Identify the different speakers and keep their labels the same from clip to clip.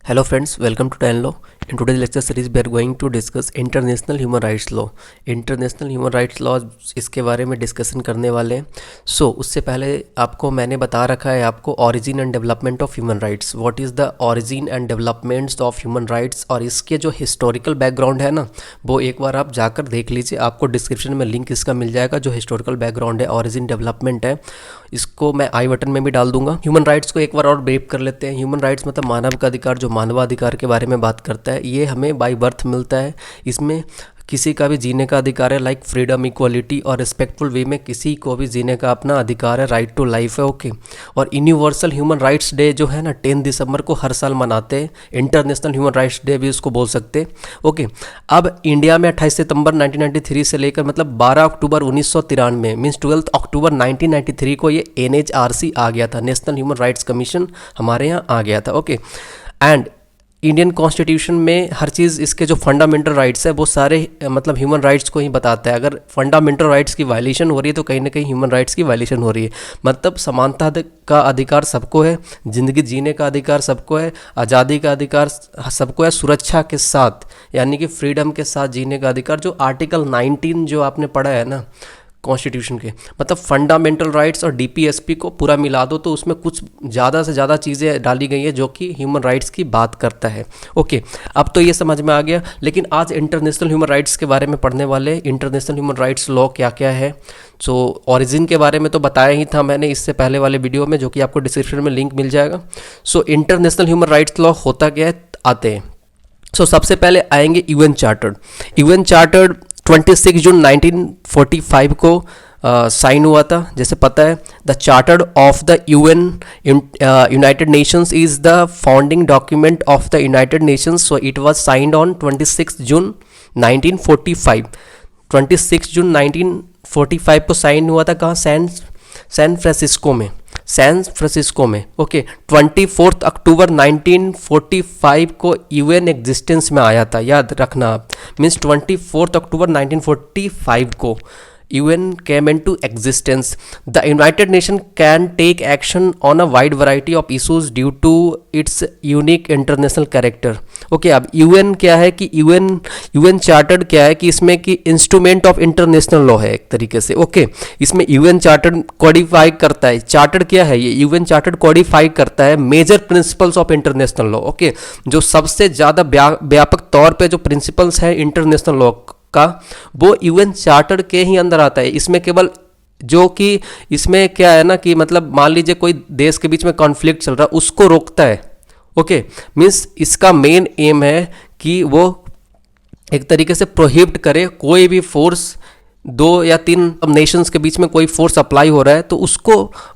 Speaker 1: Hello friends, welcome to Tan Law. In today's lecture series we are going to discuss international human rights law. International human rights law इसके बारे में discussion करने वाले हैं. उससे पहले आपको मैंने बता रखा है आपको origin and development of human rights. What is the origin and developments of human rights, और इसके जो हिस्टोरिकल बैकग्राउंड है ना, वो एक बार आप जाकर देख लीजिए. आपको डिस्क्रिप्शन में लिंक इसका मिल जाएगा. जो हिस्टोरिकल बैकग्राउंड है, ऑरिजिन डेवलपमेंट है, इसको मैं आई बटन में भी डाल दूंगा. ह्यूमन राइट्स को एक बार और ब्रीफ कर लेते हैं. ह्यूमन राइट्स मतलब मानव का अधिकार, जो मानवाधिकार के बारे में बात करता है. ये हमें बाय बर्थ मिलता है. इसमें किसी का भी जीने का अधिकार है, लाइक फ्रीडम, इक्वलिटी और रिस्पेक्टफुल वे में किसी को भी जीने का अपना अधिकार है. राइट टू लाइफ है. ओके. और यूनिवर्सल ह्यूमन राइट्स डे जो है ना, 10 दिसंबर को हर साल मनाते हैं. इंटरनेशनल ह्यूमन राइट्स डे भी उसको बोल सकते हैं. ओके. अब इंडिया में 28 सितंबर 1993 से लेकर मतलब 12 अक्टूबर 1993 मीन्स 12 अक्टूबर 1993 को ये NHRC आ गया था. नेशनल ह्यूमन राइट्स कमीशन हमारे यहाँ आ गया था. ओके. एंड इंडियन कॉन्स्टिट्यूशन में हर चीज़, इसके जो फंडामेंटल राइट्स है वो सारे मतलब ह्यूमन राइट्स को ही बताता है. अगर फंडामेंटल राइट्स की वायलेशन हो रही है तो कहीं ना कहीं ह्यूमन राइट्स की वायलेशन हो रही है. मतलब समानता का अधिकार सबको है, ज़िंदगी जीने का अधिकार सबको है, आज़ादी का अधिकार सबको है, सुरक्षा के साथ यानी कि फ्रीडम के साथ जीने का अधिकार. जो आर्टिकल 19 जो आपने पढ़ा है ना कॉन्स्टिट्यूशन के, मतलब फंडामेंटल राइट्स और DPSP को पूरा मिला दो तो उसमें कुछ ज़्यादा से ज़्यादा चीज़ें डाली गई हैं जो कि ह्यूमन राइट्स की बात करता है. ओके. अब तो ये समझ में आ गया. लेकिन आज इंटरनेशनल ह्यूमन राइट्स के बारे में पढ़ने वाले. इंटरनेशनल ह्यूमन राइट्स लॉ क्या क्या है. ऑरिजिन के बारे में तो बताया ही था मैंने इससे पहले वाले वीडियो में, जो कि आपको डिस्क्रिप्शन में लिंक मिल जाएगा. इंटरनेशनल ह्यूमन राइट्स लॉ होता क्या है, आते हैं. सबसे पहले आएंगे UN चार्टर. UN चार्टर 26 जून 1945 को साइन हुआ था. जैसे पता है, the charter of the UN United Nations is the founding document of the United Nations. So it was signed on 26 जून 1945. 26 जून 1945 को साइन हुआ था. कहाँ? सैन फ्रांसिस्को में. ओके. 24 अक्टूबर 1945 को UN एग्जिस्टेंस में आया था. याद रखना आप. मीन्स 24 अक्टूबर 1945 को UN came into existence. The United Nations can take action on a wide variety of issues due to its unique international character. Okay, अब UN क्या है कि UN चार्टर क्या है कि इसमें कि इंस्ट्रूमेंट ऑफ इंटरनेशनल लॉ है एक तरीके से. ओके. इसमें UN चार्टर कोडिफाई करता है. चार्टर क्या है ये? UN चार्टर कोडिफाई करता है major principles of international law. Okay. जो सबसे ज़्यादा व्यापक तौर पे जो प्रिंसिपल्स हैं इंटरनेशनल लॉ का, वो UN चार्टर के ही अंदर आता है. इसमें केवल जो कि इसमें क्या है ना कि मतलब मान लीजिए कोई देश के बीच में कॉन्फ्लिक्ट चल रहा है, उसको रोकता है. ओके. मीन्स इसका मेन एम है कि वो एक तरीके से प्रोहिबिट करे कोई भी फोर्स, 2 या 3 नेशंस के बीच में कोई फोर्स अप्लाई हो रहा है तो उसको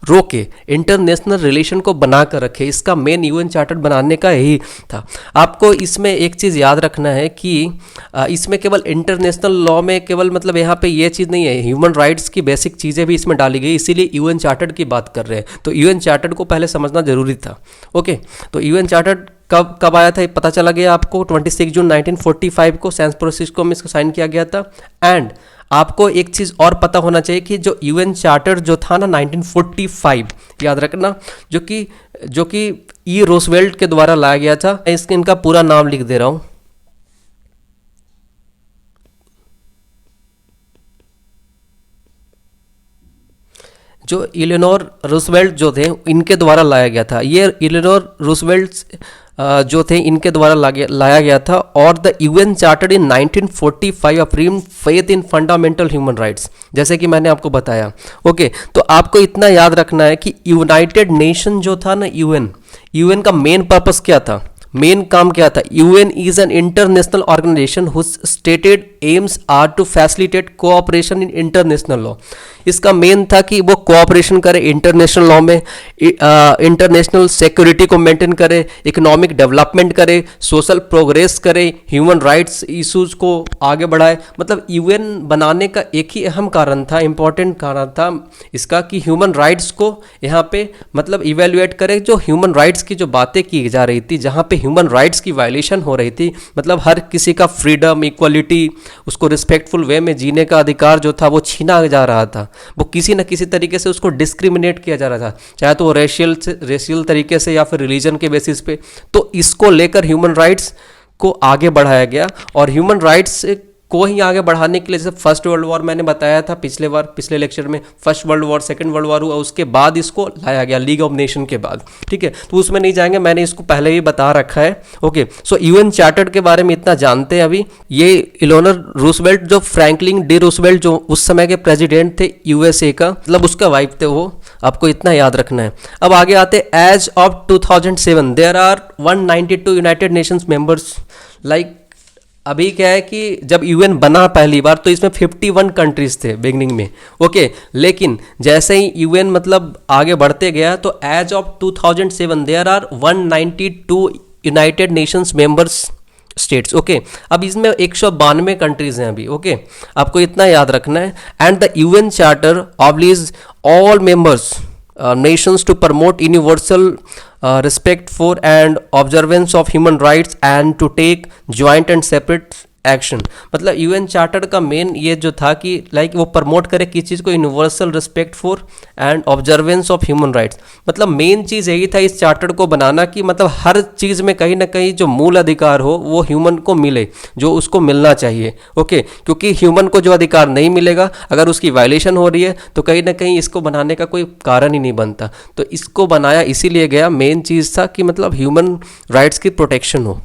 Speaker 1: रोके, इंटरनेशनल रिलेशन को बना कर रखे. इसका मेन UN चार्टर बनाने का यही था. आपको इसमें एक चीज़ याद रखना है कि इसमें केवल इंटरनेशनल लॉ में केवल मतलब यहाँ पे ये चीज़ नहीं है, ह्यूमन राइट्स की बेसिक चीज़ें भी इसमें डाली गई. इसीलिए UN चार्टर की बात कर रहे हैं. तो UN चार्टर को पहले समझना जरूरी था. ओके. तो UN चार्टर कब आया था ये पता चला गया आपको. 26 जून 1945 को सैन फ्रांसिस्को में इसको साइन किया गया था. एंड आपको एक चीज़ और पता होना चाहिए कि जो UN चार्टर जो था ना 1945, याद रखना, जो कि E. रूजवेल्ट के द्वारा लाया गया था. इनका पूरा नाम लिख दे रहा हूँ. जो इलेनोर रूजवेल्ट जो थे इनके द्वारा लाया गया था. ये इलेनोर रूजवेल्ट जो थे इनके द्वारा लाया गया था. और the UN charter in 1945 affirm faith in fundamental human rights, जैसे कि मैंने आपको बताया. ओके. तो आपको इतना याद रखना है कि यूनाइटेड नेशन जो था ना, UN का मेन पर्पस क्या था, मेन काम क्या था. UN is an international organisation whose stated aims are to facilitate cooperation in international law. इसका मेन था कि वो कोऑपरेशन करे इंटरनेशनल लॉ में, इंटरनेशनल सिक्योरिटी को मेंटेन करे, इकोनॉमिक डेवलपमेंट करे, सोशल प्रोग्रेस करे, ह्यूमन राइट्स इश्यूज को आगे बढ़ाए. मतलब UN बनाने का एक ही अहम कारण था, इंपॉर्टेंट कारण था इसका, कि ह्यूमन राइट्स को यहाँ पे मतलब इवेल्युएट करे. जो ह्यूमन राइट्स की जो बातें की जा रही थी, जहाँ पे ह्यूमन राइट्स की वायलेशन हो रही थी, मतलब हर किसी का फ्रीडम, इक्वलिटी, उसको रिस्पेक्टफुल वे में जीने का अधिकार जो था वो छीना जा रहा था, वो किसी न किसी तरीके से उसको डिस्क्रिमिनेट किया जा रहा था, चाहे तो वो रेशियल तरीके से या फिर रिलीजन के बेसिस पे। तो इसको लेकर ह्यूमन राइट्स को आगे बढ़ाया गया, और ह्यूमन राइट्स को ही आगे बढ़ाने के लिए, जैसे फर्स्ट वर्ल्ड वॉर मैंने बताया था पिछले लेक्चर में, first world war, second world war हुआ, उसके बाद इसको लाया गया लीग ऑफ नेशन के बाद, ठीक है। तो उसमें नहीं जाएंगे, मैंने इसको पहले ही बता रखा है। ओके, सो यूएन चार्टर के बारे में इतना जानते हैं अभी। ये इलेनोर रूजवेल्ट, जो फ्रैंकलिन डी रूजवेल्ट जो उस समय के प्रेसिडेंट थे यूएसए का, मतलब उसका वाइफ थे वो, आपको इतना याद रखना है। अब आगे आते, as of 2007 there are 192 United Nations members. Like अभी क्या है कि जब यूएन बना पहली बार तो इसमें 51 कंट्रीज थे बिगनिंग में, ओके। लेकिन जैसे ही यूएन मतलब आगे बढ़ते गया तो as of 2007 there are 192 United Nations members states, okay. अब इसमें 192 कंट्रीज हैं अभी, ओके। आपको इतना याद रखना है। And the UN charter oblige all members nations to promote universal respect for and observance of human rights and to take joint and separate action. मतलब यूएन चार्टर का मेन ये जो था कि लाइक वो प्रमोट करे किस चीज़ को, universal respect for and observance of human rights. मतलब मेन चीज़ यही था इस चार्टर को बनाना कि मतलब हर चीज़ में कहीं ना कहीं जो मूल अधिकार हो वो ह्यूमन को मिले, जो उसको मिलना चाहिए, ओके। क्योंकि ह्यूमन को जो अधिकार नहीं मिलेगा, अगर उसकी वायलेशन हो रही है तो कहीं ना कहीं इसको बनाने का कोई कारण ही नहीं बनता। तो इसको बनाया इसीलिए गया, मेन चीज़ था कि मतलब ह्यूमन राइट्स की प्रोटेक्शन हो,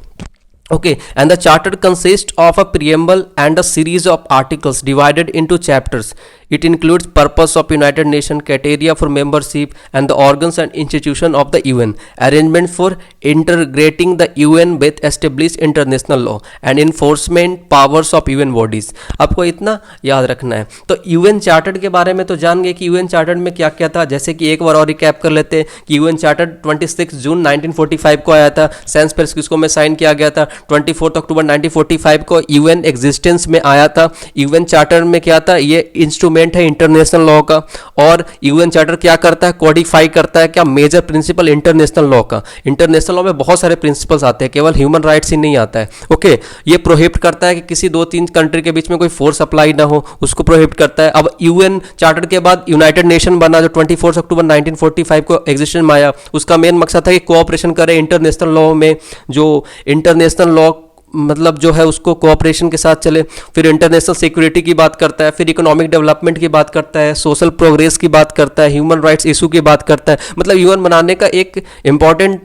Speaker 1: okay. And the charter consists of a preamble and a series of articles divided into chapters. It includes purpose of United Nations, criteria for membership, and the organs and institution of the UN, arrangement for integrating the UN with established international law, and enforcement powers of UN bodies. आपको इतना याद रखना है। तो UN charter के बारे में तो जान गए कि UN चार्टर में क्या क्या था। जैसे कि एक बार और रिकैप कर लेते हैं कि UN चार्टर 26 जून 1945 को आया था, सैन फ्रांसिस्को में साइन किया गया था। 24 अक्टूबर 1945 को UN एग्जिस्टेंस में आया था। UN चार्टर में क्या था, ये इंस्ट्रूमेंट है इंटरनेशनल लॉ का। और यूएन चार्टर क्या करता है, कोडिफाई करता है क्या, मेजर प्रिंसिपल इंटरनेशनल लॉ का। इंटरनेशनल लॉ में बहुत सारे प्रिंसिपल्स आते हैं, केवल ह्यूमन राइट्स ही नहीं आता है, ओके। ये प्रोहिबिट करता है कि किसी 2-3 कंट्री के बीच में कोई फोर्स अप्लाई ना हो, उसको प्रोहिबिट करता है। अब यूएन चार्टर के बाद यूनाइटेड नेशन बना, जो 24 अक्टूबर 1945 को एग्जिस्टेंस में आया। उसका मेन मकसद था कि कोऑपरेशन करे इंटरनेशनल लॉ में, जो इंटरनेशनल लॉ मतलब जो है उसको कोऑपरेशन के साथ चले। फिर इंटरनेशनल सिक्योरिटी की बात करता है, फिर इकोनॉमिक डेवलपमेंट की बात करता है, सोशल प्रोग्रेस की बात करता है, ह्यूमन राइट्स इशू की बात करता है। मतलब यूएन बनाने का एक इम्पॉर्टेंट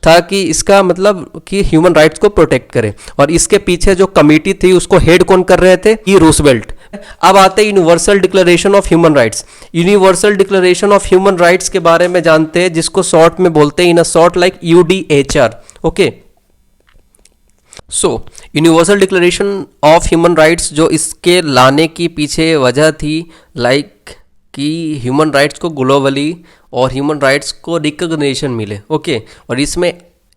Speaker 1: था कि इसका मतलब कि ह्यूमन राइट्स को प्रोटेक्ट करे। और इसके पीछे जो कमेटी थी उसको हेड कौन कर रहे थे, ई रूजवेल्ट। अब आते हैं universal declaration of human rights. Universal declaration of human rights के बारे में जानते हैं, जिसको शॉर्ट में बोलते हैं in a short like UDHR, okay. So universal declaration of human rights, जो इसके लाने की पीछे वजह थी लाइक कि ह्यूमन राइट्स को ग्लोबली और ह्यूमन राइट्स को रिकग्निशन मिले, ओके। और इसमें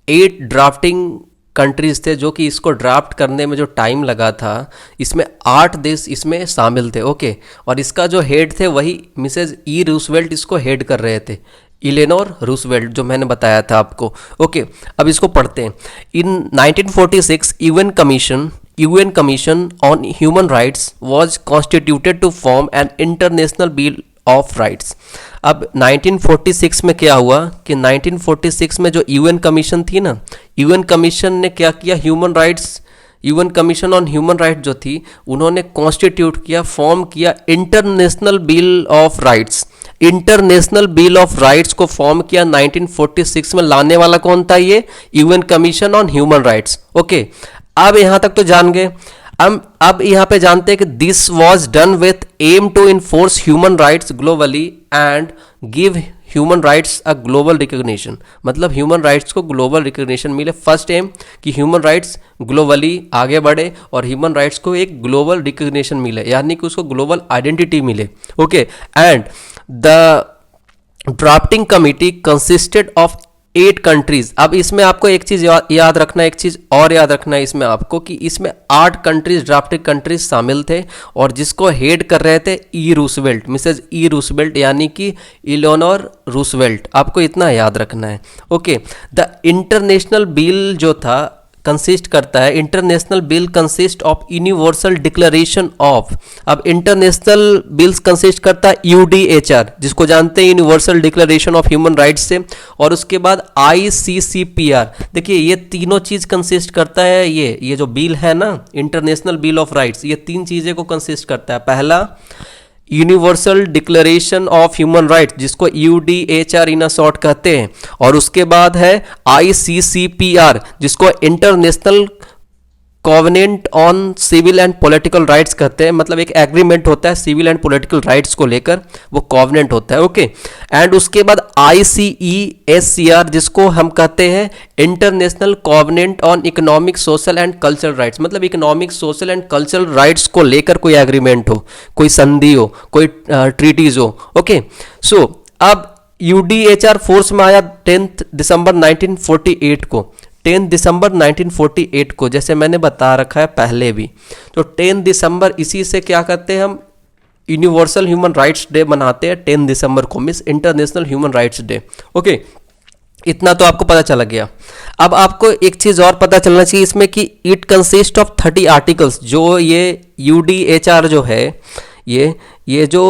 Speaker 1: 8 ड्राफ्टिंग कंट्रीज थे जो कि इसको ड्राफ्ट करने में जो टाइम लगा था, इसमें 8 देश इसमें शामिल थे, ओके। और इसका जो हेड थे वही मिसेज ई रूजवेल्ट इसको हेड कर रहे थे, इलेनोर रूजवेल्ट, जो मैंने बताया था आपको, ओके। अब इसको पढ़ते हैं। In 1946 UN commission on human rights was constituted to form an international bill of rights. अब 1946 में क्या हुआ कि 1946 में जो UN कमीशन थी ना, UN कमीशन ने क्या किया, UN commission on human right जो थी, उन्होंने कॉन्स्टिट्यूट किया, फॉर्म किया international bill of rights. International bill of rights को फॉर्म किया 1946 में। लाने वाला कौन था, ये UN commission on human rights, okay. अब यहां तक तो जान गए। अब यहां पे जानते हैं कि this was done with aim to enforce human rights globally and give human rights a global recognition. मतलब ह्यूमन राइट्स को ग्लोबल रिकग्निशन मिले। फर्स्ट एम कि ह्यूमन राइट्स ग्लोबली आगे बढ़े और ह्यूमन राइट्स को एक ग्लोबल रिकग्निशन मिले, यानी कि उसको ग्लोबल आइडेंटिटी मिले, okay. And the drafting committee consisted of 8 countries. अब इसमें आपको एक चीज याद रखना है, एक चीज और याद रखना है इसमें आपको कि इसमें 8 कंट्रीज, ड्राफ्टिंग कंट्रीज शामिल थे और जिसको हेड कर रहे थे ई रूजवेल्ट, मिसेज ई रूजवेल्ट, यानी कि इलेनोर रूजवेल्ट। आपको इतना याद रखना है, ओके। द इंटरनेशनल बिल जो था कंसिस्ट करता है, international bill consist of universal declaration of. अब इंटरनेशनल बिल्स कंसिस्ट करता है यूडीएचआर, जिसको जानते हैं universal declaration of human rights से, और उसके बाद आईसीसीपीआर। देखिए ये तीनों चीज कंसिस्ट करता है, ये जो बिल है ना, इंटरनेशनल बिल ऑफ राइट्स, ये तीन चीजें को कंसिस्ट करता है। पहला universal declaration of human rights, जिसको यूडीएचआर इन शॉर्ट कहते हैं, और उसके बाद है आईसीसीपीआर, जिसको international covenant on civil and political rights कहते हैं। मतलब एक एग्रीमेंट होता है सिविल एंड पॉलिटिकल राइट्स को लेकर, वो कॉवेनेंट होता है। ओके, एंड उसके बाद ICESCR, जिसको हम कहते हैं international covenant on economic social and cultural rights. मतलब economic social and cultural rights को लेकर कोई एग्रीमेंट हो, कोई संधि हो, कोई ट्रीटीज हो। ओके, सो अब UDHR फोर्स में आया 10 दिसंबर 1948 को। 10 दिसंबर 1948 को, जैसे मैंने बता रखा है पहले भी, तो 10 दिसंबर इसी से क्या करते हैं हम, यूनिवर्सल ह्यूमन राइट्स डे मनाते हैं 10 दिसंबर को, means international human rights day. Okay, इतना तो आपको पता चला गया। अब आपको एक चीज़ और पता चलना चाहिए इसमें कि इट कंसिस्ट ऑफ 30 आर्टिकल्स। जो ये UDHR जो है, ये जो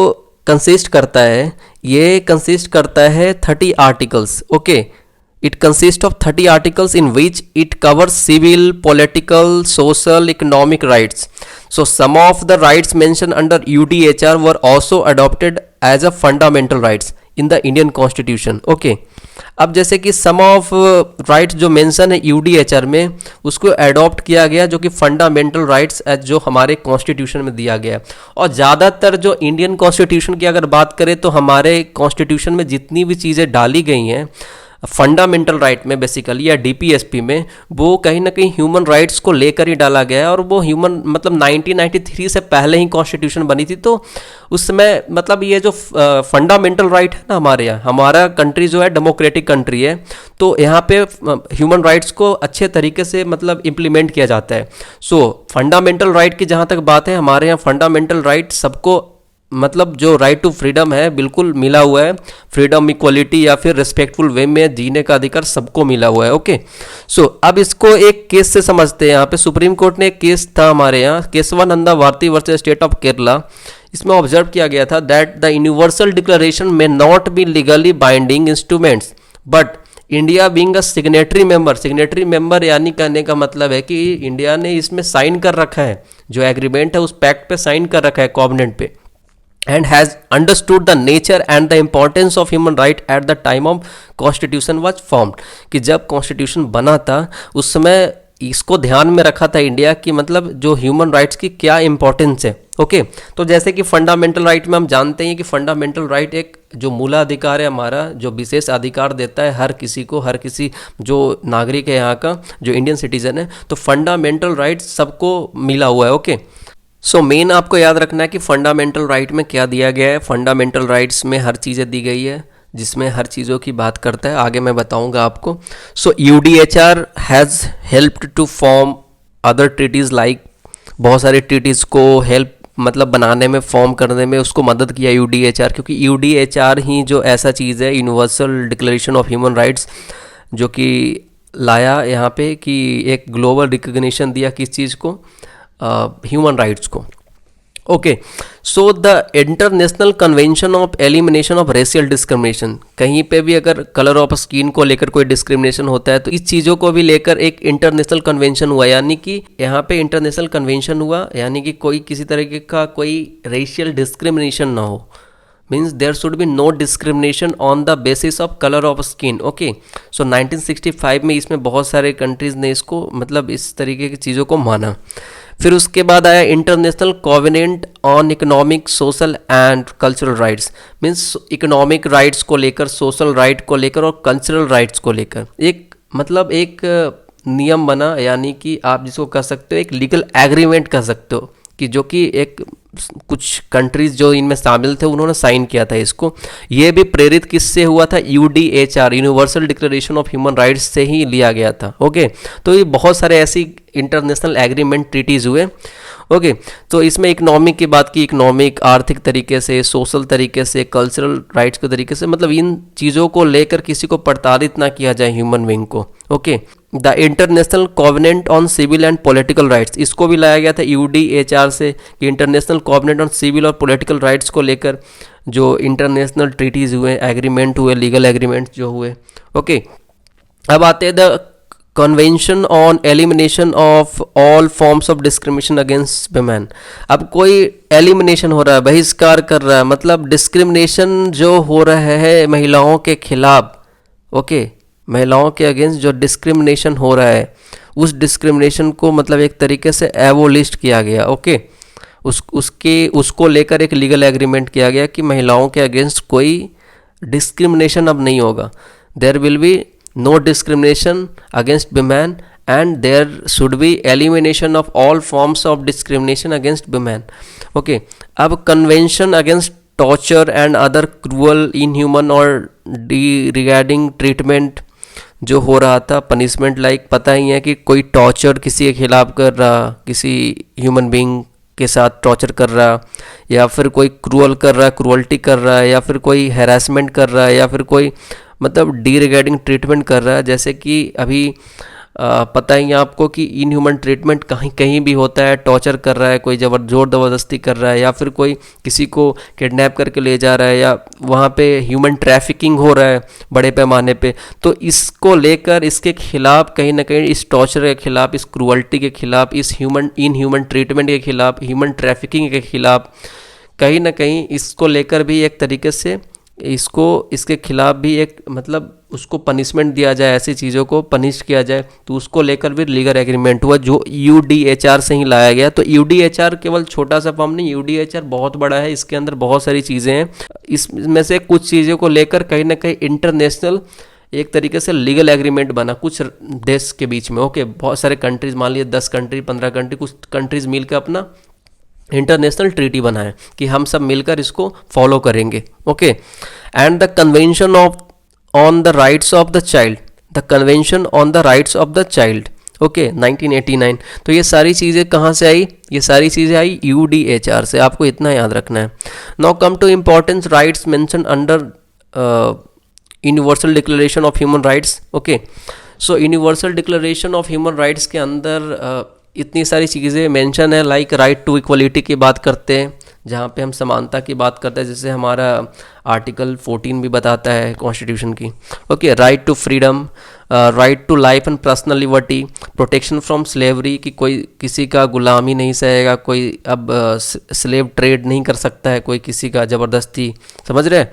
Speaker 1: कंसिस्ट करता है, ये कंसिस्ट करता है 30 articles. Okay, it consists of 30 articles in which it covers civil, political, social, economic rights. So some of the rights mentioned under UDHR were also adopted as a fundamental rights in the Indian Constitution. Okay, अब जैसे कि सम of rights जो mention है UDHR में, उसको adopt किया गया जो कि फंडामेंटल राइट्स जो हमारे कॉन्स्टिट्यूशन में दिया गया। और ज़्यादातर जो इंडियन कॉन्स्टिट्यूशन की अगर बात करें तो हमारे कॉन्स्टिट्यूशन में जितनी भी चीज़ें डाली गई हैं फंडामेंटल राइट में बेसिकली, या DPSP में, वो कहीं ना कहीं ह्यूमन राइट्स को लेकर ही डाला गया है। और वो ह्यूमन मतलब 1993 से पहले ही कॉन्स्टिट्यूशन बनी थी, तो उस समय मतलब ये जो फंडामेंटल राइट है ना, हमारे यहाँ, हमारा कंट्री जो है डेमोक्रेटिक कंट्री है, तो यहाँ पे ह्यूमन राइट्स को अच्छे तरीके से मतलब इम्प्लीमेंट किया जाता है। सो फंडामेंटल राइट की जहाँ तक बात है, हमारे यहाँ फंडामेंटल राइट सबको मतलब जो राइट टू फ्रीडम है बिल्कुल मिला हुआ है। फ्रीडम, इक्वलिटी या फिर रिस्पेक्टफुल वे में जीने का अधिकार सबको मिला हुआ है। ओके, सो अब इसको एक केस से समझते हैं। यहाँ पे सुप्रीम कोर्ट ने एक केस था हमारे यहाँ, Kesavananda Bharati versus state of Kerala. इसमें ऑब्जर्व किया गया था that the universal declaration may not be legally binding instruments, but India being a signatory member यानी कहने का मतलब है कि इंडिया ने इसमें साइन कर रखा है, जो एग्रीमेंट है उस पैक्ट पे साइन कर रखा है, कॉवेनेंट पे, and has understood the nature and the importance of human right at the time of constitution was formed। कि जब कॉन्स्टिट्यूशन बना था उस समय इसको ध्यान में रखा था इंडिया की मतलब जो ह्यूमन राइट्स की क्या इंपॉर्टेंस है। ओके, तो जैसे कि फंडामेंटल राइट में हम जानते हैं कि फंडामेंटल राइट एक जो मूलाधिकार है हमारा, जो विशेष अधिकार देता है हर किसी को, हर किसी जो नागरिक है यहाँ का, जो इंडियन सिटीजन है, तो फंडामेंटल राइट सबको मिला हुआ है। ओके, सो मेन आपको याद रखना है कि फंडामेंटल राइट में क्या दिया गया है। फंडामेंटल राइट्स में हर चीज़ें दी गई है, जिसमें हर चीज़ों की बात करता है, आगे मैं बताऊंगा आपको। So UDHR has helped to form other treaties, like बहुत सारे ट्रीटीज़ को हेल्प मतलब बनाने में, फॉर्म करने में उसको मदद किया UDHR, क्योंकि UDHR ही जो ऐसा चीज़ है, universal declaration of human rights, जो कि लाया यहाँ पे कि एक ग्लोबल रिकग्निशन दिया किस चीज़ को, ह्यूमन राइट्स को। Okay, so the international convention of elimination of racial discrimination, कहीं पे भी अगर कलर ऑफ स्किन को लेकर कोई डिस्क्रिमिनेशन होता है तो इस चीज़ों को भी लेकर एक इंटरनेशनल कन्वेंशन हुआ, यानी कि यहाँ पे इंटरनेशनल कन्वेंशन हुआ, यानी कि कोई किसी तरीके का कोई रेशियल डिस्क्रिमिनेशन ना हो, means there should be no discrimination on the basis of colour of skin. Okay, so 1965 में इसमें बहुत सारे कंट्रीज़ ने इसको मतलब इस तरीके की चीज़ों को माना। फिर उसके बाद आया international covenant on economic, social and cultural rights, means economic rights को लेकर, सोशल राइट को लेकर और कल्चरल राइट्स को लेकर एक मतलब एक नियम बना, यानी कि आप जिसको कह सकते हो एक लीगल एग्रीमेंट कह सकते हो, कि जो कि एक कुछ कंट्रीज जो इनमें शामिल थे उन्होंने साइन किया था इसको। ये भी प्रेरित किससे हुआ था, UDHR, universal declaration of human rights से ही लिया गया था। ओके, तो ये बहुत सारे ऐसी इंटरनेशनल एग्रीमेंट, ट्रीटीज हुए। ओके। तो इसमें इकोनॉमिक की बात की, इकोनॉमिक आर्थिक तरीके से, सोशल तरीके से, कल्चरल राइट्स के तरीके से, मतलब इन चीज़ों को लेकर किसी को प्रताड़ित ना किया जाए ह्यूमन बींग को। Okay. The international covenant on civil and political rights, इसको भी लाया गया था UDHR से कि इंटरनेशनल कॉवेनेंट ऑन सिविल और पॉलिटिकल राइट्स को लेकर जो इंटरनेशनल ट्रीटीज़ हुए, एग्रीमेंट हुए, लीगल एग्रीमेंट जो हुए। ओके। अब आते हैं the convention on elimination of all forms of discrimination against women. अब कोई एलिमिनेशन हो रहा है, बहिष्कार कर रहा है, मतलब डिस्क्रिमिनेशन जो हो रहा है महिलाओं के खिलाफ। ओके। महिलाओं के अगेंस्ट जो डिस्क्रिमिनेशन हो रहा है, उस डिस्क्रिमिनेशन को मतलब एक तरीके से एबोलिश किया गया। ओके। उसको लेकर एक लीगल एग्रीमेंट किया गया कि महिलाओं के अगेंस्ट कोई डिस्क्रिमिनेशन अब नहीं होगा। There will be no discrimination against women and there should be elimination of all forms of discrimination against women. Okay. अब convention against torture and other cruel, inhuman or degrading treatment जो हो रहा था, punishment like, पता ही है कि कोई torture किसी के खिलाफ कर रहा, किसी ह्यूमन बींग के साथ टॉर्चर कर रहा, या फिर कोई क्रूअल कर रहा, क्रूअल्टी कर रहा है, या फिर कोई हैरेसमेंट कर रहा है, या फिर कोई मतलब डिग्रेडिंग ट्रीटमेंट कर रहा है। जैसे कि अभी पता ही है आपको कि इनह्यूमन ट्रीटमेंट कहीं कहीं भी होता है, टॉर्चर कर रहा है कोई, जोर ज़बरदस्ती कर रहा है, या फिर कोई किसी को किडनैप करके ले जा रहा है, या वहाँ पे ह्यूमन ट्रैफिकिंग हो रहा है बड़े पैमाने पे। तो इसको लेकर, इसके खिलाफ कहीं ना कहीं, इस टॉर्चर के खिलाफ, इस क्रूअल्टी के खिलाफ, इस इनह्यूमन ट्रीटमेंट के खिलाफ, ह्यूमन ट्रैफिकिंग के खिलाफ, कहीं ना कहीं इसको लेकर भी एक तरीके से इसके खिलाफ भी एक मतलब उसको पनिशमेंट दिया जाए, ऐसी चीज़ों को पनिश किया जाए। तो उसको लेकर भी लीगल एग्रीमेंट हुआ जो UDHR से ही लाया गया। तो UDHR केवल छोटा सा फॉर्म नहीं, UDHR बहुत बड़ा है, इसके अंदर बहुत सारी चीज़ें हैं। इसमें से कुछ चीज़ों को लेकर कहीं ना कहीं इंटरनेशनल एक तरीके से लीगल एग्रीमेंट बना कुछ देश के बीच में। ओके। बहुत सारे कंट्रीज, मान लीजिए 10 कंट्री, 15 कंट्री, कुछ कंट्रीज मिलकर अपना इंटरनेशनल ट्रीटी बनाए कि हम सब मिलकर इसको फॉलो करेंगे। Okay. And the convention on the rights of the child, the convention on the rights of the child. Okay. 1989। तो ये सारी चीज़ें कहाँ से आई? ये सारी चीज़ें आई UDHR से, आपको इतना याद रखना है। Now come to importance rights mention under universal declaration of human rights. Okay. So universal declaration of human rights के अंदर इतनी सारी चीज़ें मेंशन है, लाइक राइट टू इक्वलिटी की बात करते हैं, जहाँ पे हम समानता की बात करते हैं, जैसे हमारा आर्टिकल 14 भी बताता है कॉन्स्टिट्यूशन की। Okay. Right to freedom, right to life and personal liberty, protection from slavery, कि कोई किसी का गुलामी नहीं सहेगा, कोई अब स्लेव ट्रेड नहीं कर सकता है कोई किसी का ज़बरदस्ती, समझ रहे हैं।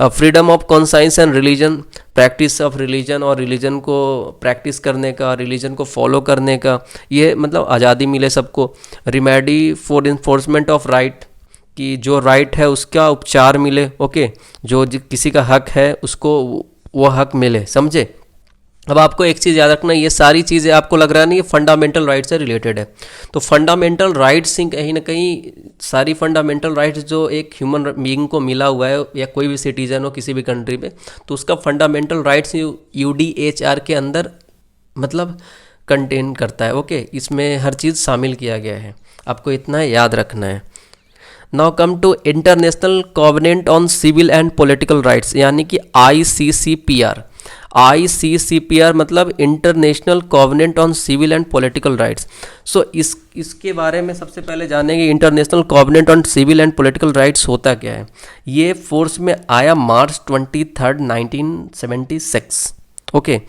Speaker 1: Freedom of conscience and religion, practice of religion, और रिलीजन को प्रैक्टिस करने का, रिलीजन को फॉलो करने का, ये मतलब आज़ादी मिले सबको। Remedy for enforcement of right, कि जो राइट है उसका उपचार मिले। ओके। जो किसी का हक है उसको वो हक मिले, समझे। अब आपको एक चीज़ याद रखना, ये सारी चीज़ें आपको लग रहा है ना ये फंडामेंटल राइट से रिलेटेड है। तो फंडामेंटल राइट्स कहीं ना कहीं, सारी फंडामेंटल राइट्स जो एक ह्यूमन बीइंग को मिला हुआ है, या कोई भी सिटीजन हो किसी भी कंट्री में, तो उसका फंडामेंटल राइट्स UDHR के अंदर मतलब कंटेन करता है। ओके। इसमें हर चीज़ शामिल किया गया है, आपको इतना याद रखना है। Now come to international covenant on civil and political rights, यानी कि ICCPR। ICCPR मतलब international covenant on civil and political rights. So इसके बारे में सबसे पहले जानेंगे, international covenant on civil and political rights होता क्या है। ये फोर्स में आया मार्च 23, 1976। ओके।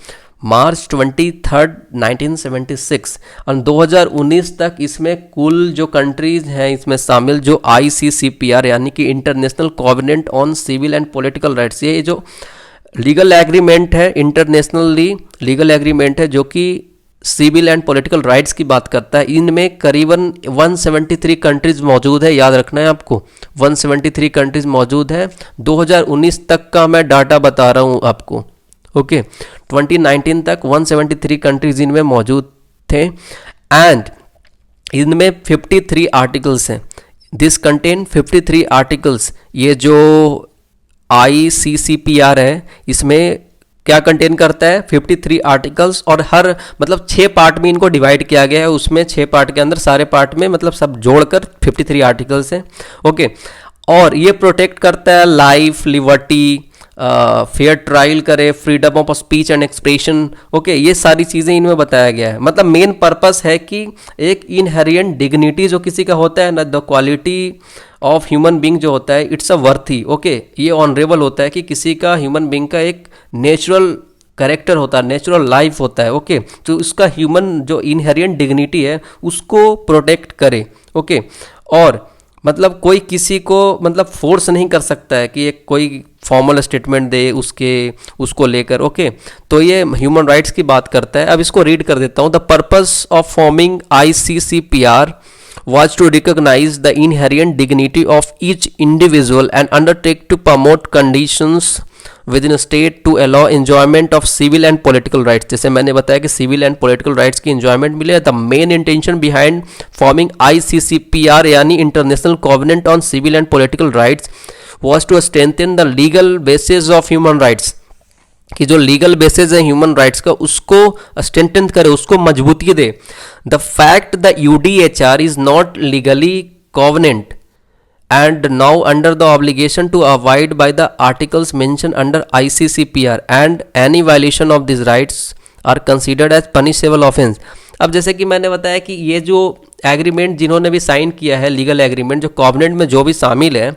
Speaker 1: मार्च 23, 1976। और 2019 तक इसमें कुल जो कंट्रीज हैं इसमें शामिल, जो ICCPR यानी कि international covenant on civil and political rights, ये जो लीगल एग्रीमेंट है, इंटरनेशनली लीगल एग्रीमेंट है, जो कि सिविल एंड पॉलिटिकल राइट्स की बात करता है। इनमें करीबन 173 कंट्रीज मौजूद है, याद रखना है आपको, 173 कंट्रीज मौजूद है। 2019 तक का मैं डाटा बता रहा हूँ आपको। ओके। 2019 तक 173 कंट्रीज इनमें मौजूद थे, एंड इनमें 53 आर्टिकल्स हैं। This contain 53 articles. ये जो ICCPR है इसमें क्या कंटेन करता है 53 आर्टिकल्स, और हर मतलब 6 पार्ट में इनको डिवाइड किया गया है। उसमें 6 पार्ट के अंदर सारे पार्ट में मतलब सब जोड़कर 53 आर्टिकल्स हैं। ओके, और ये प्रोटेक्ट करता है लाइफ, लिबर्टी, फेयर ट्रायल करे, freedom of speech and expression. Okay, ये सारी चीज़ें इनमें बताया गया है। मतलब मेन पर्पस है कि एक इनहेरिएंट डिग्निटी जो किसी का होता है ना, the quality of human being जो होता है, इट्स अ वर्थी। ओके, ये ऑनरेबल होता है कि किसी का ह्यूमन बींग का एक नेचुरल कैरेक्टर होता है, नेचुरल लाइफ होता है। ओके, तो उसका ह्यूमन जो इनहेरिएंट डिग्निटी है उसको प्रोटेक्ट करे। ओके, और मतलब कोई किसी को मतलब फोर्स नहीं कर सकता है कि एक कोई फॉर्मल स्टेटमेंट दे उसको लेकर। ओके, तो ये ह्यूमन राइट्स की बात करता है। अब इसको रीड कर देता हूँ। The purpose of forming ICCPR was to recognize the inherent dignity of each individual and undertake to promote conditions within a state to allow enjoyment of civil and political rights। जैसे मैंने बताया कि civil and political rights की enjoyment मिले। The main intention behind forming ICCPR यानी International Covenant on Civil and Political Rights was to strengthen the legal basis of human rights, कि जो legal basis है ह्यूमन राइट्स का उसको strengthen करे, उसको मजबूती दे। The fact the UDHR is not legally covenant and now under the obligation to abide by the articles mentioned under ICCPR and any violation of these rights are considered as punishable offense। अब जैसे कि मैंने बताया कि ये जो agreement जिन्होंने भी साइन किया है, लीगल एग्रीमेंट जो कॉवेनेंट में जो भी शामिल है,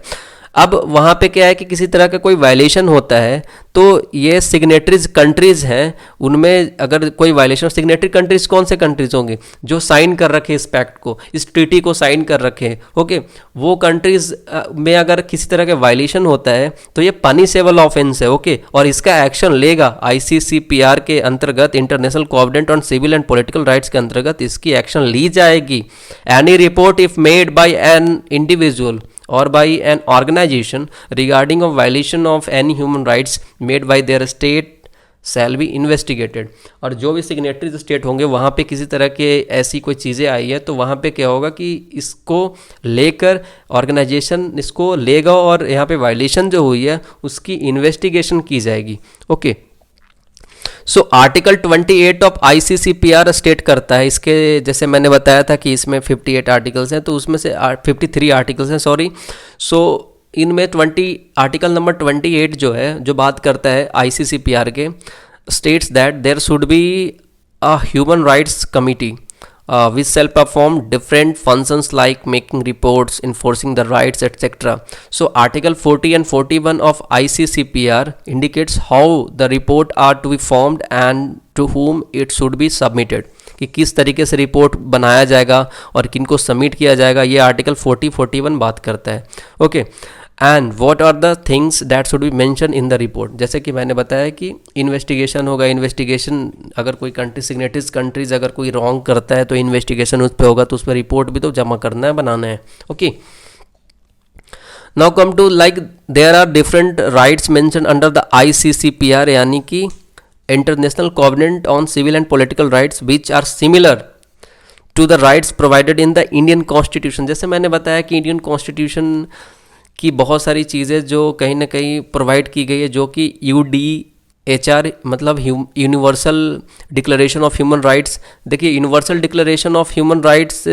Speaker 1: अब वहाँ पे क्या है कि किसी तरह का कोई वायलेशन होता है तो ये सिग्नेटरीज कंट्रीज़ हैं, उनमें अगर कोई वायलेशन, सिग्नेटरी कंट्रीज़ कौन से कंट्रीज़ होंगे जो साइन कर रखे इस पैक्ट को, इस ट्रीटी को साइन कर रखे। ओके, वो कंट्रीज़ में अगर किसी तरह का वायलेशन होता है तो ये पनिशेबल ऑफेंस है। ओके, और इसका एक्शन लेगा ICCPR के अंतर्गत, international covenant on civil and political rights के अंतर्गत इसकी एक्शन ली जाएगी। Any report if made by an individual or by an organization regarding a violation of any human rights made by their state shall be investigated। और जो भी signatories state होंगे वहाँ पे किसी तरह के ऐसी कोई चीज़ें आई है तो वहाँ पे क्या होगा कि इसको लेकर ऑर्गेनाइजेशन इसको लेगा और यहाँ पे वायलेशन जो हुई है उसकी इन्वेस्टिगेशन की जाएगी। Okay, so article 28 of ICCPR state करता है, इसके जैसे मैंने बताया था कि इसमें 58 आर्टिकल्स हैं तो उसमें से 53 आर्टिकल्स हैं, सॉरी। सो इनमें आर्टिकल नंबर 28 जो है, जो बात करता है ICCPR के, states that there should be a human rights committee which shall perform different functions like making reports, enforcing the rights, etc. So Article 40 and 41 of ICCPR indicates how the report are to be formed and to whom it should be submitted, कि किस तरीके से report बनाया जाएगा और किनको submit किया जाएगा, ये आर्टिकल 40-41 बात करता है। Okay, and what are the things that should be mention in the report. जैसे कि मैंने बताया कि इन्वेस्टिगेशन होगा, इन्वेस्टिगेशन अगर कोई कंट्री, सिग्नेटरीज कंट्रीज अगर कोई रॉन्ग करता है तो इन्वेस्टिगेशन उस पर होगा, तो उस पर रिपोर्ट भी तो जमा करना है, बनाना है। Okay, now come to like there are different rights mention under the ICCPR यानी कि international covenant on civil and political rights which are similar to the rights provided in the Indian constitution. जैसे मैंने बताया कि Indian constitution की बहुत सारी चीज़ें जो कहीं ना कहीं प्रोवाइड की गई है, जो कि UDHR मतलब universal declaration of human rights. देखिए, universal declaration of human rights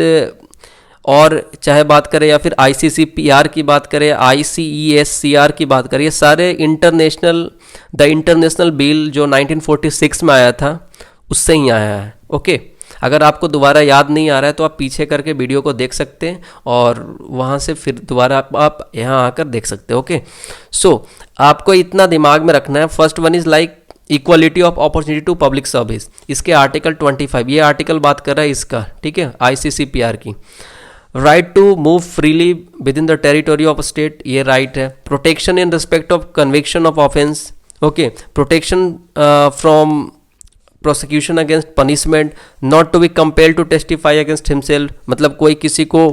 Speaker 1: और चाहे बात करें या फिर ICCPR की बात करें, ICESCR की बात करें, ये सारे द इंटरनेशनल बिल जो 1946 में आया था उससे ही आया है। ओके, अगर आपको दोबारा याद नहीं आ रहा है तो आप पीछे करके वीडियो को देख सकते हैं और वहाँ से फिर दोबारा आप यहाँ आकर देख सकते हैं। ओके, सो आपको इतना दिमाग में रखना है। First one is like equality of opportunity to public service, इसके आर्टिकल 25, ये आर्टिकल बात कर रहा है इसका, ठीक है, ICCPR की। Right to move freely within the territory of state, ये राइट है। Protection in respect of conviction of offence, okay, protection from prosecution against punishment, not to be compelled to testify against himself, मतलब कोई किसी को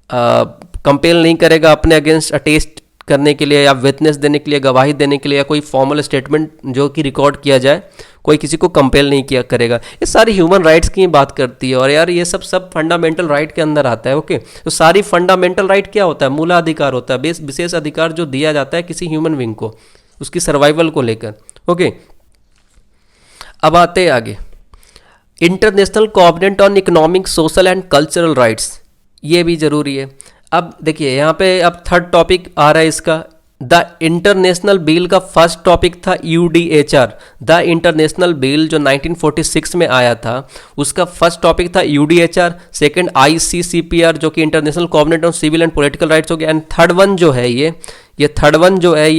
Speaker 1: compel नहीं करेगा अपने against attest करने के लिए या विटनेस देने के लिए, गवाही देने के लिए, या कोई फॉर्मल स्टेटमेंट जो कि रिकॉर्ड किया जाए, कोई किसी को कंपेल नहीं किया करेगा। ये सारी ह्यूमन राइट्स की बात करती है और यार ये सब फंडामेंटल राइट के अंदर आता है। ओके, तो सारी फंडामेंटल राइट क्या होता है? मूलाधिकार होता है, विशेष अधिकार जो दिया जाता है किसी ह्यूमन बीइंग को उसकी सर्वाइवल को लेकर। ओके, अब आते हैं आगे, international covenant on economic, social and cultural rights, ये भी ज़रूरी है। अब देखिए यहाँ पे अब थर्ड टॉपिक आ रहा है इसका, द इंटरनेशनल बिल का फर्स्ट टॉपिक था UDHR, द इंटरनेशनल बिल जो 1946 में आया था उसका फर्स्ट टॉपिक था UDHR, सेकंड ICCPR जो कि international covenant on civil and political rights हो गया, एंड थर्ड वन जो है ये थर्ड वन जो है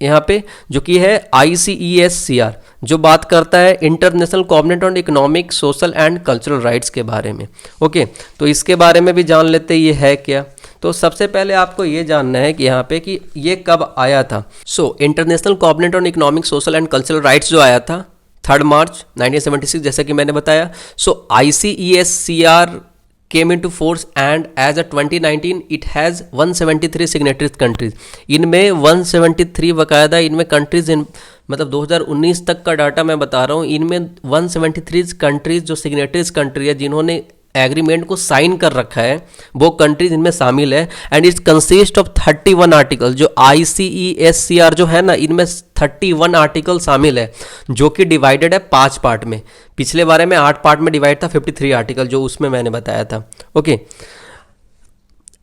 Speaker 1: यहाँ पे जो कि है ICESCR, जो बात करता है international covenant on economic, social and cultural rights के बारे में। ओके, तो इसके बारे में भी जान लेते हैं ये है क्या। तो सबसे पहले आपको ये जानना है कि यहाँ पे कि ये कब आया था। So international covenant on economic, social and cultural rights जो आया था 3 मार्च 1976, जैसा कि मैंने बताया। सो ICESCR came into force and as of 2019 it has 173 signatories countries। इनमें 173 बाकायदा इनमें कंट्रीज मतलब 2019 तक का डाटा मैं बता रहा हूँ, इनमें 173 कंट्रीज जो सिग्नेटरीज कंट्री है जिन्होंने एग्रीमेंट को साइन कर रखा है वो कंट्रीज इनमें शामिल है। And it's consist of 31 article. जो ICESCR जो है ना, इनमें 31 आर्टिकल शामिल है जो कि डिवाइडेड है 5 पार्ट में। पिछले बारे में 8 पार्ट में डिवाइड था, 53 आर्टिकल जो उसमें मैंने बताया था। Okay,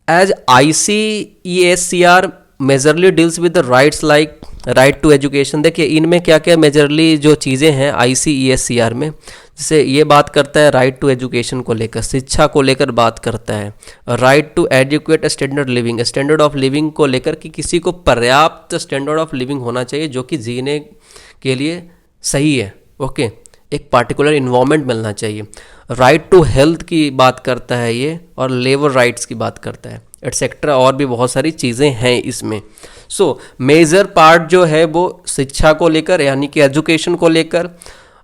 Speaker 1: as ICESCR majorly deals with the rights like right to education. देखिए इनमें क्या क्या मेजरली जो चीज़ें हैं ICESCR में, जैसे ये बात करता है राइट टू एजुकेशन को लेकर, शिक्षा को लेकर बात करता है, right to educate standard living, standard of living को लेकर कि किसी को पर्याप्त स्टैंडर्ड ऑफ लिविंग होना चाहिए जो कि जीने के लिए सही है। ओके, एक पार्टिकुलर इन्वायरमेंट मिलना चाहिए। राइट टू हेल्थ की बात करता है ये, और लेबर राइट्स की बात करता है, एटसेट्रा, और भी बहुत सारी चीज़ें हैं इसमें। सो मेजर पार्ट जो है वो शिक्षा को लेकर यानी कि एजुकेशन को लेकर,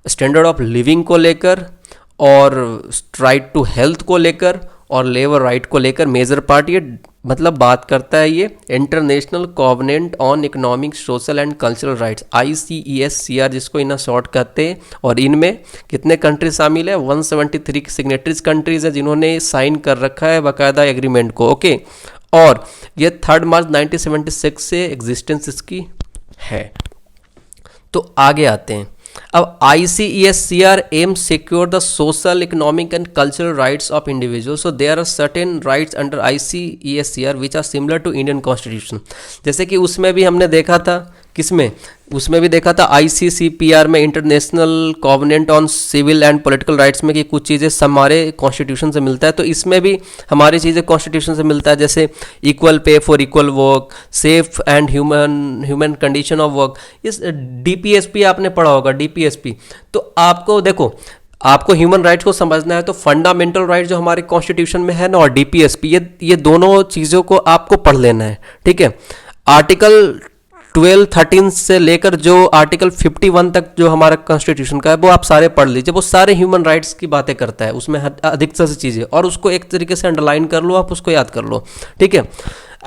Speaker 1: स्टैंडर्ड ऑफ लिविंग को लेकर, और राइट टू हेल्थ को लेकर, और लेबर राइट को लेकर मेजर पार्ट ये मतलब बात करता है ये international covenant on economic, social and cultural rights ICESCR, जिसको इन्हें शॉर्ट कहते हैं। और इनमें कितने कंट्रीज शामिल है? 173 सिग्नेटरीज कंट्रीज है जिन्होंने साइन कर रखा है बाकायदा एग्रीमेंट को। ओके, और ये 3 मार्च 1976 से एग्जिस्टेंस इसकी है। तो आगे आते हैं। अब ICESCR aims secure the social, economic and cultural rights of individuals. So there are certain rights under ICESCR which are similar to Indian Constitution. जैसे कि उसमें भी हमने देखा था, किसमें? उसमें भी देखा था ICCPR में, international covenant on civil and political rights में, कि कुछ चीज़ें हमारे कॉन्स्टिट्यूशन से मिलता है। तो इसमें भी हमारी चीज़ें कॉन्स्टिट्यूशन से मिलता है, जैसे equal pay for equal work, safe and human condition of work. इस DPSP आपने पढ़ा होगा, DPSP। तो आपको देखो, आपको ह्यूमन राइट्स को समझना है तो फंडामेंटल राइट जो हमारे कॉन्स्टिट्यूशन में है ना, और DPSP, ये दोनों चीज़ों को आपको पढ़ लेना है, ठीक है। आर्टिकल 12, 13 से लेकर जो आर्टिकल 51 तक जो हमारा कॉन्स्टिट्यूशन का है वो आप सारे पढ़ लीजिए। वो सारे ह्यूमन राइट्स की बातें करता है, उसमें अधिकतर से चीज़ें, और उसको एक तरीके से अंडरलाइन कर लो, आप उसको याद कर लो, ठीक है।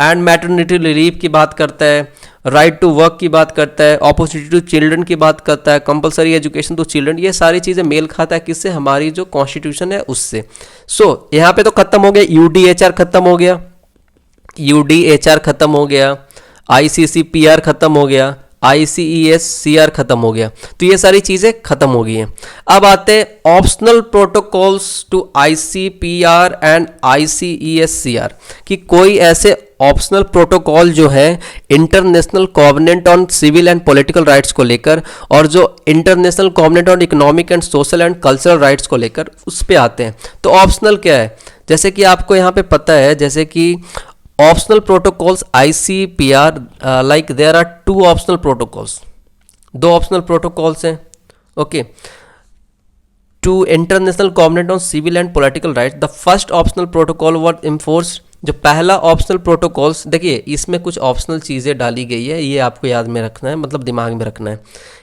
Speaker 1: एंड मैटरनिटी रिलीफ की बात करता है, राइट टू वर्क की बात करता है, अपॉर्चुनिटी टू चिल्ड्रन की बात करता है, कंपलसरी एजुकेशन टू चिल्ड्रन। ये सारी चीज़ें मेल खाता है किससे? हमारी जो कॉन्स्टिट्यूशन है उससे। सो यहाँ पे तो खत्म हो गया, UDHR खत्म हो गया, UDHR खत्म हो गया, ICCPR खत्म हो गया, ICESCR खत्म हो गया। तो ये सारी चीज़ें खत्म हो गई हैं। अब आते हैं optional protocols to ICPR and ICESCR, कि कोई ऐसे ऑप्शनल प्रोटोकॉल जो है international covenant on civil and political rights को लेकर, और जो international covenant on economic and social and cultural rights को लेकर, उस पे आते हैं। तो ऑप्शनल क्या है? जैसे कि आपको यहाँ पे पता है, जैसे कि optional protocols ICPR, like there are 2 optional protocols, 2 optional protocols हैं। Okay, to international covenant on civil and political rights, the first optional protocol was enforced. जो पहला ऑप्शनल प्रोटोकॉल्स, देखिए इसमें कुछ ऑप्शनल चीज़ें डाली गई है, ये आपको याद में रखना है, मतलब दिमाग में रखना है।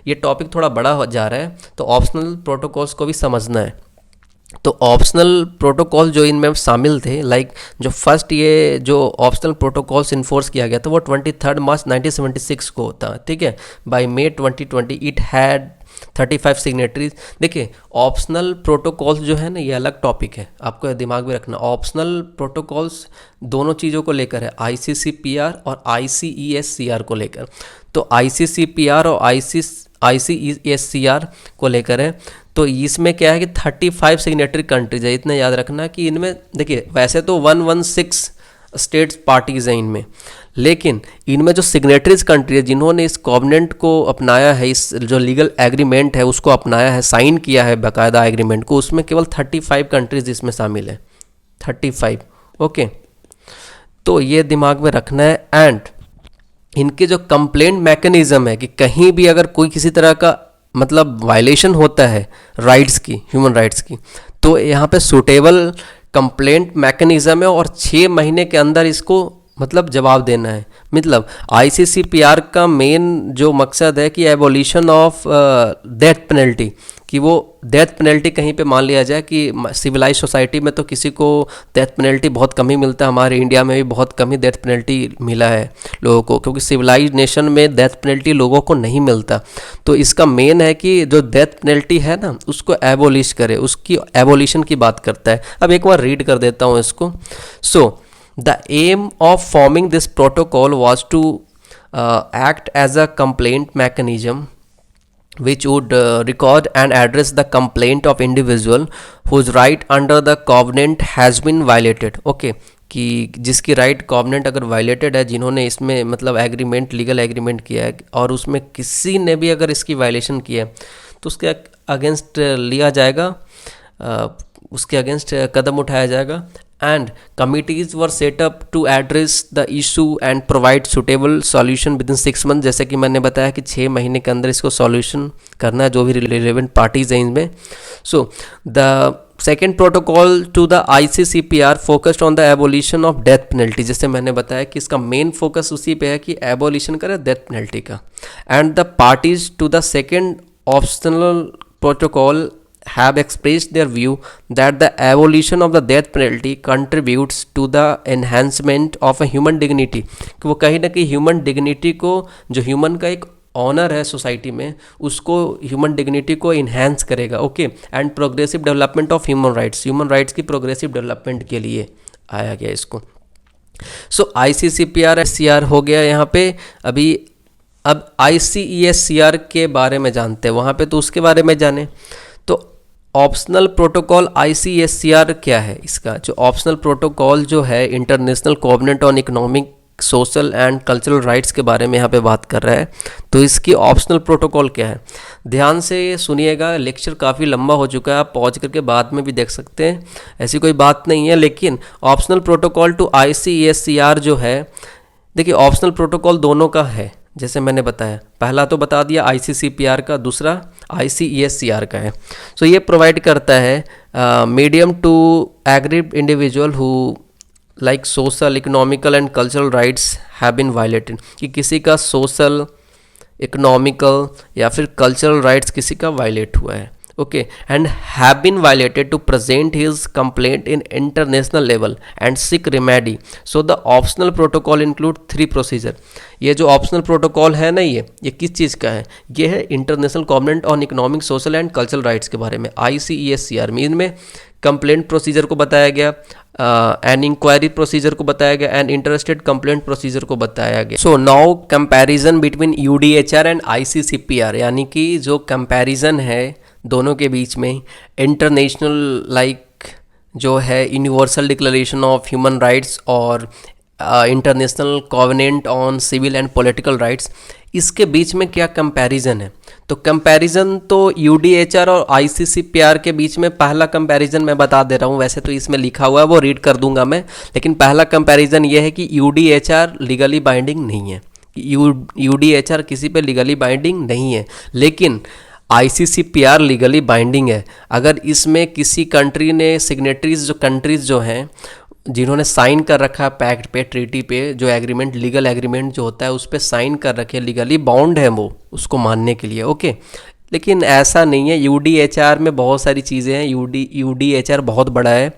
Speaker 1: ये टॉपिक थोड़ा बड़ा हो जा रहा है तो ऑप्शनल प्रोटोकॉल्स को भी समझना है। तो ऑप्शनल प्रोटोकॉल जो इनमें शामिल थे, लाइक जो फर्स्ट ये जो ऑप्शनल प्रोटोकॉल्स इन्फोर्स किया गया था वो 23 मार्च 1976 को होता, ठीक है। By May 2020 it had 35 signatories. देखिए ऑप्शनल प्रोटोकॉल्स जो है ना, ये अलग टॉपिक है, आपको दिमाग में रखना। ऑप्शनल प्रोटोकॉल्स दोनों चीज़ों को लेकर है, ICCPR और ICESCR को लेकर। तो ICCPR और ICESCR को लेकर है। तो इसमें क्या है कि 35 सिग्नेटरी कंट्रीज है। इतना याद रखना कि इनमें देखिए वैसे तो 116 स्टेट्स पार्टीज हैं इनमें, लेकिन इनमें जो सिग्नेटरीज कंट्री है जिन्होंने इस कॉवेनेंट को अपनाया है, इस जो लीगल एग्रीमेंट है उसको अपनाया है, साइन किया है बाकायदा एग्रीमेंट को, उसमें केवल 35 कंट्रीज इसमें शामिल है, 35। ओके, तो ये दिमाग में रखना है। एंड इनके जो कंप्लेंट मैकेनिज्म है कि कहीं भी अगर कोई किसी तरह का मतलब वायलेशन होता है राइट्स की, ह्यूमन राइट्स की, तो यहाँ पे सूटेबल कंप्लेंट मैकेनिज्म है और 6 महीने के अंदर इसको मतलब जवाब देना है। मतलब ICCPR का मेन जो मकसद है कि एबोलिशन ऑफ डेथ पेनल्टी, कि वो डेथ पेनल्टी कहीं पे मान लिया जाए कि सिविलाइज सोसाइटी में तो किसी को डेथ पेनल्टी बहुत कम ही मिलता है, हमारे इंडिया में भी बहुत कम ही डेथ पेनल्टी मिला है लोगों को, क्योंकि सिविलाइज नेशन में डेथ पेनल्टी लोगों को नहीं मिलता। तो इसका मेन है कि जो डेथ पेनल्टी है ना उसको एबोलिश करे, उसकी एबोलिशन की बात करता है। अब एक बार रीड कर देता हूँ इसको। सो The aim of forming this protocol was to act as a complaint mechanism which would record and address the complaint of individual whose right under the covenant has been violated. Okay, कि जिसकी right covenant अगर violated है, जिन्होंने इसमें मतलब agreement, legal agreement किया है और उसमें किसी ने भी अगर इसकी वायलेशन किया है तो उसके अगेंस्ट लिया जाएगा, उसके अगेंस्ट कदम उठाया जाएगा। And committees were set up to address the issue and provide suitable solution within 6 month. जैसे कि मैंने बताया कि 6 महीने के अंदर इसको सॉल्यूशन करना है जो भी रिलेवेंट पार्टीज हैं इनमें। So the second protocol to the ICCPR focused on the abolition of death penalty. जैसे मैंने बताया कि इसका मेन फोकस उसी पे है कि एबोलिशन करे डेथ पेनल्टी का। And the parties to the second optional protocol have expressed their view that the abolition of the death penalty contributes to the enhancement of a human dignity, कि वो कहीं ना कहीं ह्यूमन डिग्निटी को, जो human का एक ऑनर है सोसाइटी में, उसको ह्यूमन डिग्निटी को इन्हेंस करेगा। Okay, and progressive development of human rights, human rights की प्रोग्रेसिव डेवलपमेंट के लिए आया गया इसको। सो ICCPR SCR हो गया यहाँ पे अभी। अब ICESCR के बारे में जानते हैं वहाँ पे, तो उसके बारे में जाने। तो ऑप्शनल प्रोटोकॉल ICESCR क्या है? इसका जो ऑप्शनल प्रोटोकॉल जो है international covenant on economic, social and cultural rights के बारे में यहाँ पे बात कर रहा है। तो इसकी ऑप्शनल प्रोटोकॉल क्या है, ध्यान से सुनिएगा। लेक्चर काफ़ी लंबा हो चुका है, आप पॉज करके बाद में भी देख सकते हैं, ऐसी कोई बात नहीं है। लेकिन ऑप्शनल प्रोटोकॉल टू ICESCR जो है, देखिए ऑप्शनल प्रोटोकॉल दोनों का है, जैसे मैंने बताया। पहला तो बता दिया ICCPR का, दूसरा ICESCR का है। सो ये प्रोवाइड करता है medium to aggrieved individual who like social, economical and cultural rights have been violated, कि किसी का सोशल, इकोनॉमिकल या फिर कल्चरल राइट्स किसी का वायलेट हुआ है। Okay, and have been violated to present his complaint in international level and seek remedy. So the optional protocol include 3 procedure. ये जो ऑप्शनल प्रोटोकॉल है ना, ये किस चीज़ का है? ये है international covenant on economic, social and cultural rights के बारे में, ICESCR में। इनमें कंप्लेंट प्रोसीजर को बताया गया, एंड इंक्वायरी प्रोसीजर को बताया गया, एंड इंटरेस्टेड कंप्लेंट प्रोसीजर को बताया गया। So now comparison between UDHR and ICCPR, यानी कि जो कंपैरिजन है दोनों के बीच में, इंटरनेशनल लाइक जो है universal declaration of human rights और international covenant on civil and political rights, इसके बीच में क्या कंपैरिजन है? तो कंपैरिजन तो UDHR और ICCPR के बीच में पहला कंपैरिजन मैं बता दे रहा हूँ, वैसे तो इसमें लिखा हुआ है वो रीड कर दूंगा मैं, लेकिन पहला कंपैरिजन ये है कि UDHR लीगली बाइंडिंग नहीं है, UDHR किसी पे लीगली बाइंडिंग नहीं है, लेकिन ICCPR लीगली बाइंडिंग है। अगर इसमें किसी कंट्री ने सिग्नेटरीज, जो कंट्रीज जो हैं जिन्होंने साइन कर रखा है पैक्ट पे, ट्रीटी पे, जो एग्रीमेंट, लीगल एग्रीमेंट जो होता है उस पर साइन कर रखे, लीगली बाउंड है वो उसको मानने के लिए। ओके, लेकिन ऐसा नहीं है। UDHR में बहुत सारी चीज़ें हैं, UDHR बहुत बड़ा है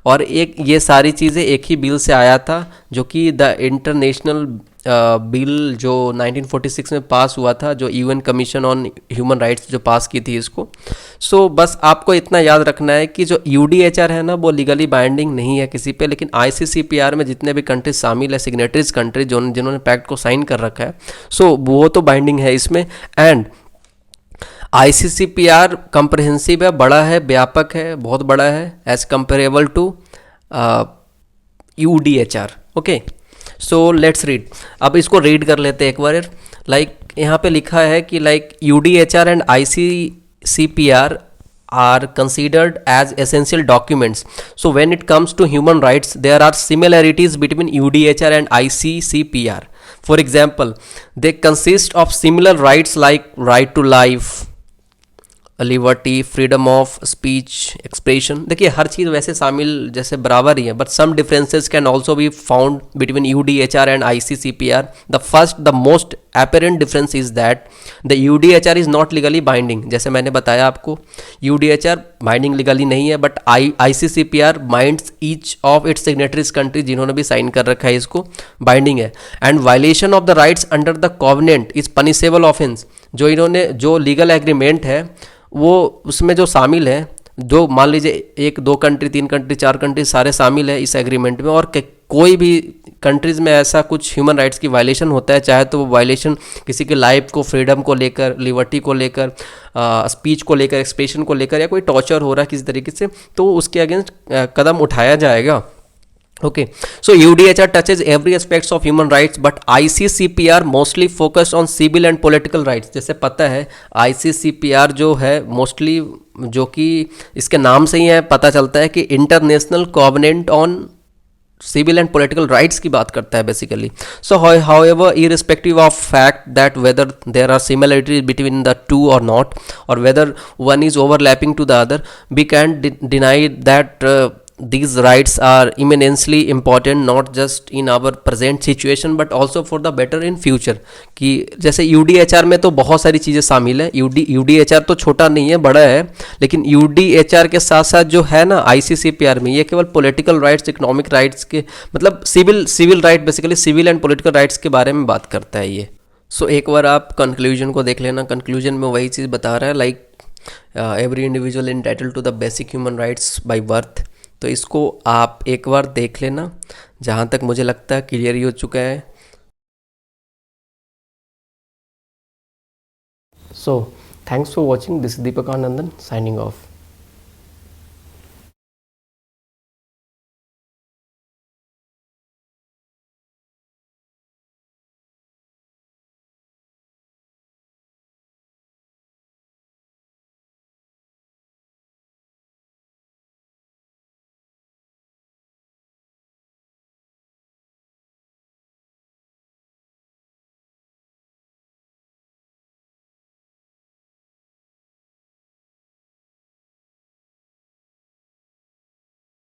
Speaker 1: और एक ये सारी चीज़ें एक ही बिल से आया था, जो कि द इंटरनेशनल बिल जो 1946 में पास हुआ था, जो UN commission on human rights जो पास की थी इसको। सो बस आपको इतना याद रखना है कि जो UDHR है ना वो लीगली बाइंडिंग नहीं है किसी पे, लेकिन ICCPR में जितने भी कंट्रीज शामिल है, सिग्नेटरीज कंट्रीज जिन्होंने पैक्ट को साइन कर रखा है, सो वो तो बाइंडिंग है इसमें। एंड ICCPR कंप्रहेंसिव है, बड़ा है, व्यापक है, बहुत बड़ा है as comparable to UDHR। Okay, so let's read. अब इसको रीड कर लेते हैं एक बार। लाइक यहाँ पे लिखा है कि like UDHR and ICCPR are considered as essential documents. So when it comes to human rights, there are similarities between UDHR and ICCPR. For example, they consist of similar rights like right to life, liberty, freedom of speech, expression. देखिए हर चीज़ वैसे शामिल जैसे बराबर ही है, but some differences can also be found between UDHR and ICCPR। The most apparent difference is that the UDHR is not legally binding। जैसे मैंने बताया आपको, UDHR बाइंडिंग लीगली नहीं है, but ICCPR binds each of its signatories country, जिन्होंने भी sign कर रखा है इसको, बाइंडिंग है। And violation of the rights under the covenant is punishable offence. जो लीगल एग्रीमेंट है वो उसमें जो शामिल है, जो मान लीजिए 1, 2 कंट्री, 3 कंट्री, 4 कंट्री सारे शामिल है इस एग्रीमेंट में, और कोई भी कंट्रीज़ में ऐसा कुछ ह्यूमन राइट्स की वायलेशन होता है, चाहे तो वो वायलेशन किसी के लाइफ को, फ्रीडम को लेकर, लिबर्टी को लेकर, स्पीच को लेकर, एक्सप्रेशन को लेकर, या कोई टॉर्चर हो रहा है किसी तरीके से, तो उसके अगेंस्ट कदम उठाया जाएगा। Okay, so UDHR touches every aspects of human rights, but ICCPR mostly focused on civil and political rights। जैसे पता है ICCPR जो है मोस्टली, जो कि इसके नाम से ही है पता चलता है कि international covenant on civil and political rights की बात करता है basically. So however irrespective of fact that whether there are similarities between the two or not, or whether one is overlapping to the other, we can't deny that these rights are immensely important, not just in our present situation but also for the better in future। कि जैसे UDHR में तो बहुत सारी चीज़ें शामिल है, UDHR तो छोटा नहीं है, बड़ा है, लेकिन UDHR के साथ साथ जो है ना ICCPR में, ये केवल पॉलिटिकल राइट्स, इकोनॉमिक राइट्स के, मतलब civil right, basically civil and political rights के बारे में बात करता है ये। सो एक बार आप कंक्लूजन को देख लेना। कंक्लूजन में वही चीज़ बता रहा है, like every individual entitled to the basic human rights by birth. तो इसको आप एक बार देख लेना, जहाँ तक मुझे लगता है क्लियर ही हो चुका है। So thanks for watching, this Deepak Nandan signing off.